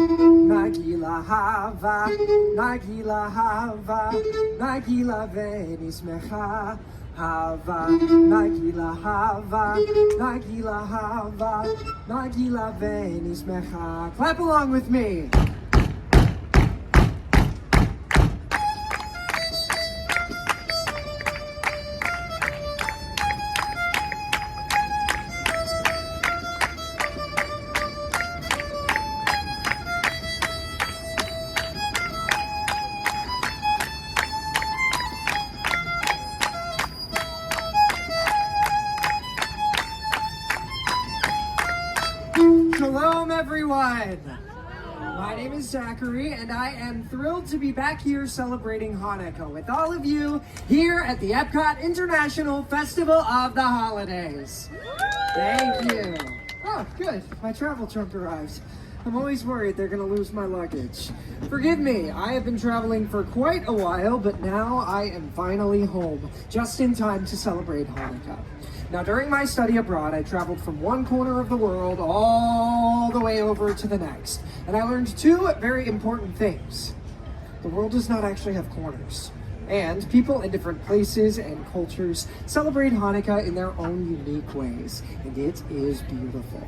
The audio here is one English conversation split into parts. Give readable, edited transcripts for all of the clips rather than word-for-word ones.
Nagila hava, Nagila hava, Nagila venismecha. Hava, Nagila hava, Nagila hava, Nagila venismecha. Clap along with me. Shalom, everyone! My name is Zachary, and I am thrilled to be back here celebrating Hanukkah with all of you here at the Epcot International Festival of the Holidays. Thank you. Oh, good. My travel trunk arrived. I'm always worried they're going to lose my luggage. Forgive me, I have been traveling for quite a while, but now I am finally home, just in time to celebrate Hanukkah. Now, during my study abroad, I traveled from one corner of the world all the way over to the next, and I learned two very important things. The world does not actually have corners, and people in different places and cultures celebrate Hanukkah in their own unique ways, and it is beautiful.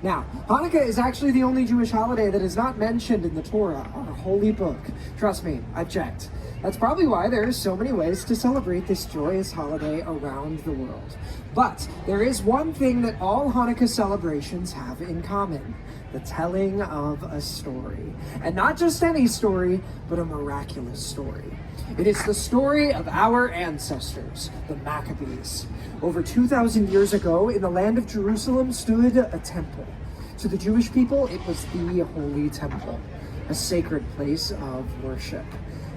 Now, Hanukkah is actually the only Jewish holiday that is not mentioned in the Torah, our holy book. Trust me, I've checked. That's probably why there are so many ways to celebrate this joyous holiday around the world. But there is one thing that all Hanukkah celebrations have in common: the telling of a story. And not just any story, but a miraculous story. It is the story of our ancestors, the Maccabees. Over 2,000 years ago, in the land of Jerusalem stood a temple. To the Jewish people, it was the Holy Temple, a sacred place of worship.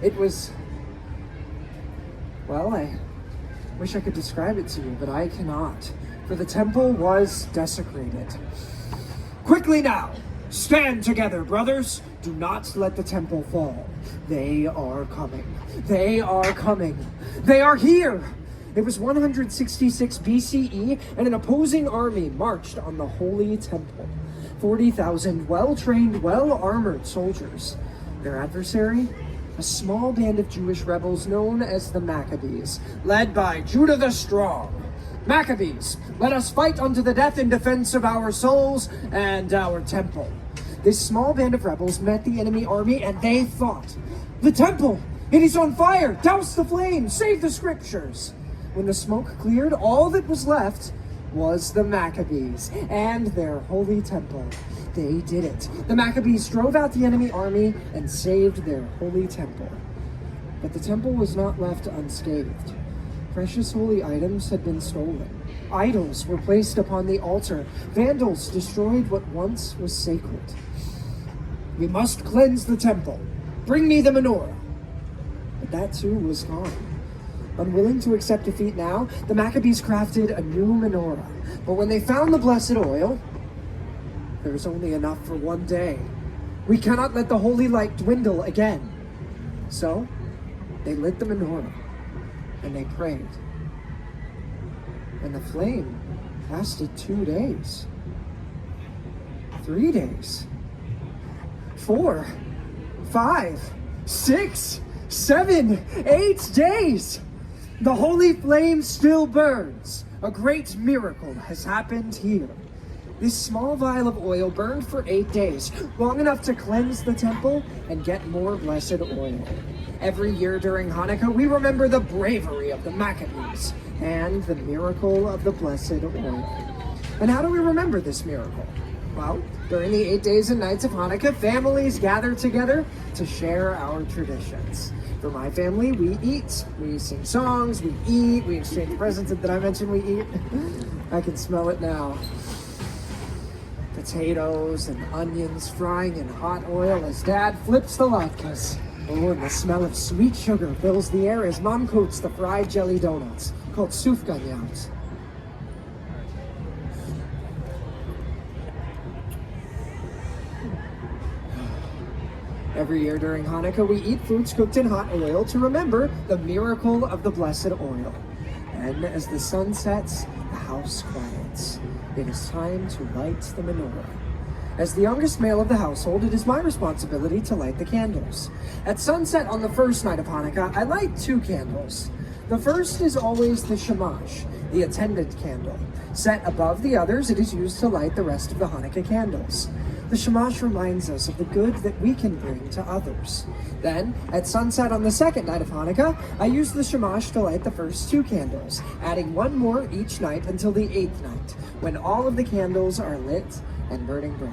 It was, well, I wish I could describe it to you, but I cannot, for the temple was desecrated. Quickly now, stand together, brothers. Do not let the temple fall. They are coming. They are coming. They are here. It was 166 BCE, and an opposing army marched on the Holy Temple. 40,000 well-trained, well-armored soldiers. Their adversary? A small band of Jewish rebels known as the Maccabees, led by Judah the Strong. Maccabees, let us fight unto the death in defense of our souls and our temple. This small band of rebels met the enemy army, and they thought, "The temple! It is on fire! Douse the flames! Save the scriptures!" When the smoke cleared, all that was left was the Maccabees and their holy temple. They did it. The Maccabees drove out the enemy army and saved their holy temple. But the temple was not left unscathed. Precious holy items had been stolen. Idols were placed upon the altar. Vandals destroyed what once was sacred. "We must cleanse the temple. Bring me the menorah." But that too was gone. Unwilling to accept defeat now, the Maccabees crafted a new menorah. But when they found the blessed oil, there was only enough for one day. We cannot let the holy light dwindle again. So, they lit the menorah, and they prayed. And the flame lasted 2 days. 3 days. 4, 5, 6, 7, 8 days. The holy flame still burns. A great miracle has happened here. This small vial of oil burned for 8 days, long enough to cleanse the temple and get more blessed oil. Every year during Hanukkah, we remember the bravery of the Maccabees and the miracle of the blessed oil. And how do we remember this miracle? Well, during the 8 days and nights of Hanukkah, families gather together to share our traditions. For my family, we eat, we sing songs, we eat, we exchange presents. Did I mention we eat? I can smell it now. Potatoes and onions frying in hot oil as Dad flips the latkes. Oh, and the smell of sweet sugar fills the air as Mom coats the fried jelly donuts, called sufganiyot. Every year during Hanukkah, we eat foods cooked in hot oil to remember the miracle of the blessed oil. And as the sun sets, the house quiets. It is time to light the menorah. As the youngest male of the household, it is my responsibility to light the candles. At sunset on the first night of Hanukkah, I light 2 candles. The first is always the shamash, the attendant candle. Set above the others, it is used to light the rest of the Hanukkah candles. The shamash reminds us of the good that we can bring to others. Then, at sunset on the second night of Hanukkah, I use the shamash to light the first 2 candles, adding 1 more each night until the 8th night, when all of the candles are lit and burning bright.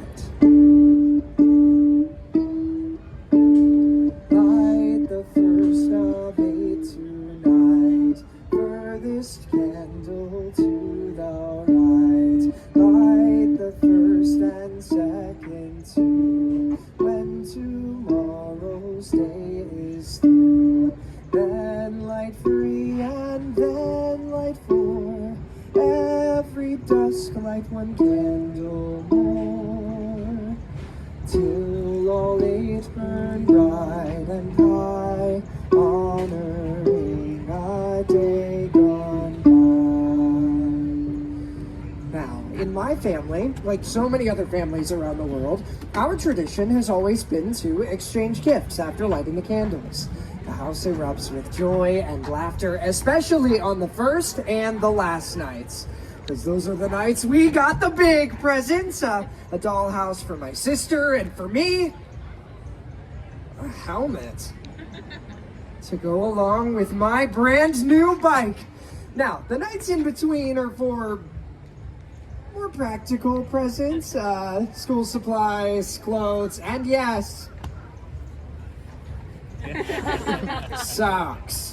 Light the first of 8 tonight, furthest candle to the right. Light the first and second too, when tomorrow's day is through. Then light 3 and then light 4. Every dusk light 1 candle more, till all 8 burn bright and high, honoring a day gone by. Now, in my family, like so many other families around the world, our tradition has always been to exchange gifts after lighting the candles. The house erupts with joy and laughter, especially on the first and the last nights. Because those are the nights we got the big presents. A dollhouse for my sister, and for me, a helmet to go along with my brand new bike. Now, the nights in between are for more practical presents, school supplies, clothes, and yes, socks.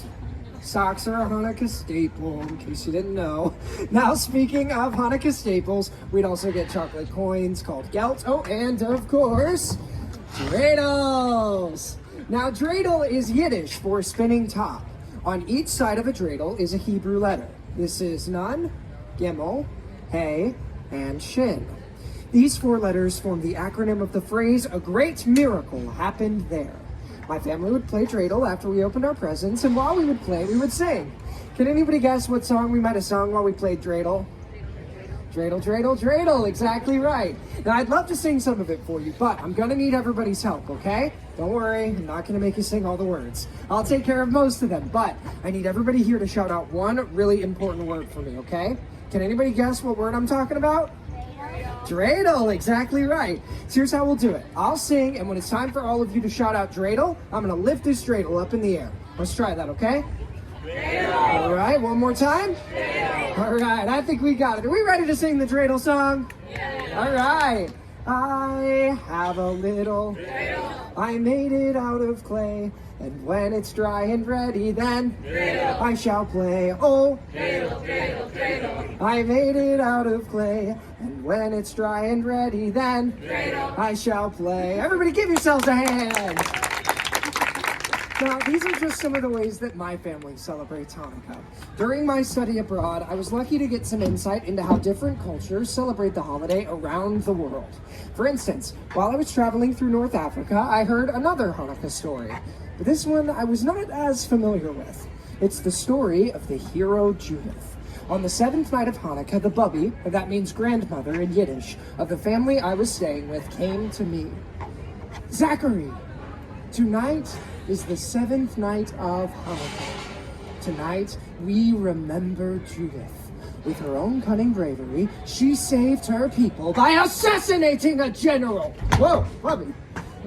Socks are a Hanukkah staple, in case you didn't know. Now, speaking of Hanukkah staples, we'd also get chocolate coins called gelt. Oh, and of course, dreidels. Now, dreidel is Yiddish for spinning top. On each side of a dreidel is a Hebrew letter. This is Nun, Gimel, Hey, and Shin. These 4 letters form the acronym of the phrase, "A great miracle happened there." My family would play dreidel after we opened our presents, and while we would play, we would sing. Can anybody guess what song we might have sung while we played dreidel? Dreidel, dreidel, dreidel, exactly right. Now, I'd love to sing some of it for you, but I'm gonna need everybody's help, okay? Don't worry, I'm not gonna make you sing all the words. I'll take care of most of them, but I need everybody here to shout out one really important word for me, okay? Can anybody guess what word I'm talking about? Dreidel, exactly right. So here's how we'll do it. I'll sing, and when it's time for all of you to shout out dreidel, I'm gonna lift this dreidel up in the air. Let's try that, okay? Dreidel. All right, one more time. Dreidel. All right, I think we got it. Are we ready to sing the dreidel song? Yeah. All right. I have a little dreidel. I made it out of clay, and when it's dry and ready, then dreidel. I shall play. Oh, dreidel, dreidel, dreidel. I made it out of clay, and when it's dry and ready, then dreidel. I shall play. Everybody give yourselves a hand. Now, these are just some of the ways that my family celebrates Hanukkah. During my study abroad, I was lucky to get some insight into how different cultures celebrate the holiday around the world. For instance, while I was traveling through North Africa, I heard another Hanukkah story. But this one I was not as familiar with. It's the story of the hero Judith. On the 7th night of Hanukkah, the bubby, that means grandmother in Yiddish, of the family I was staying with came to me. Zachary, tonight is the 7th night of Hanukkah. Tonight, we remember Judith. With her own cunning bravery, she saved her people by assassinating a general. Whoa, Bubby.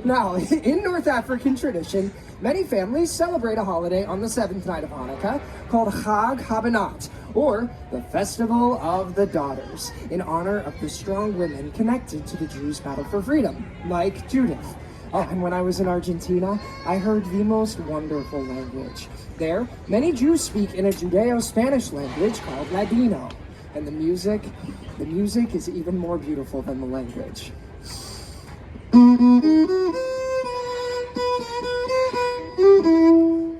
Now, in North African tradition, many families celebrate a holiday on the 7th night of Hanukkah called Chag HaBanat, or the Festival of the Daughters, in honor of the strong women connected to the Jews' battle for freedom, like Judith. Oh, and when I was in Argentina, I heard the most wonderful language. There, many Jews speak in a Judeo-Spanish language called Ladino. And the music is even more beautiful than the language.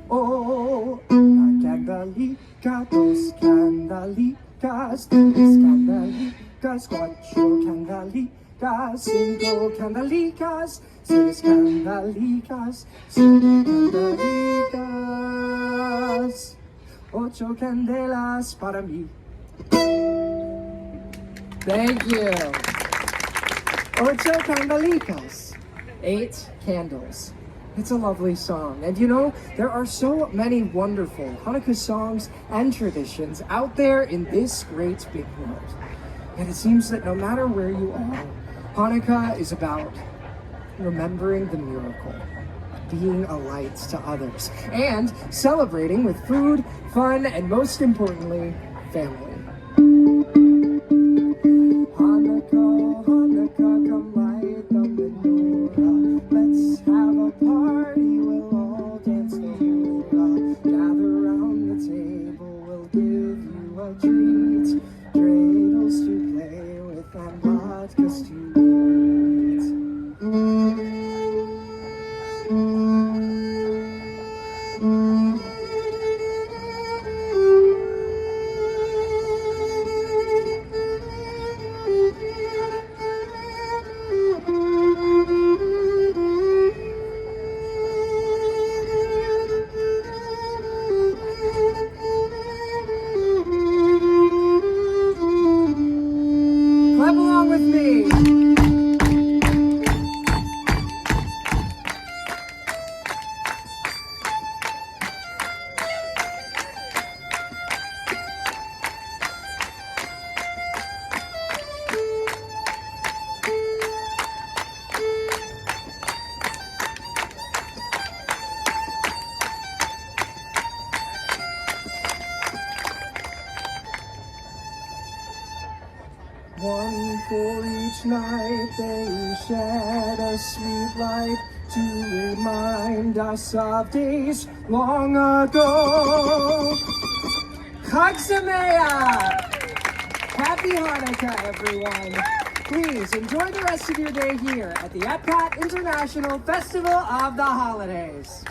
Oh, una candelica, dos candelicas, tres candelicas, cuatro candelicas, cinco candelicas, seis candelicas, siete candelicas, ocho candelas para mí. Thank you. Ocho candelitas, 8 candles. It's a lovely song. And you know, there are so many wonderful Hanukkah songs and traditions out there in this great big world. And it seems that no matter where you are, Hanukkah is about remembering the miracle, being a light to others, and celebrating with food, fun, and most importantly, family. Hanukkah, Hanukkah, come light the menorah. Let's have a party, we'll all dance the hula. Gather round the table, we'll give you a treat. Dreidels to play with and latkes to eat. Clap along with me. One for each night they shed a sweet light to remind us of days long ago. Chag Sameach! Happy Hanukkah, everyone! Please enjoy the rest of your day here at the Epcot International Festival of the Holidays.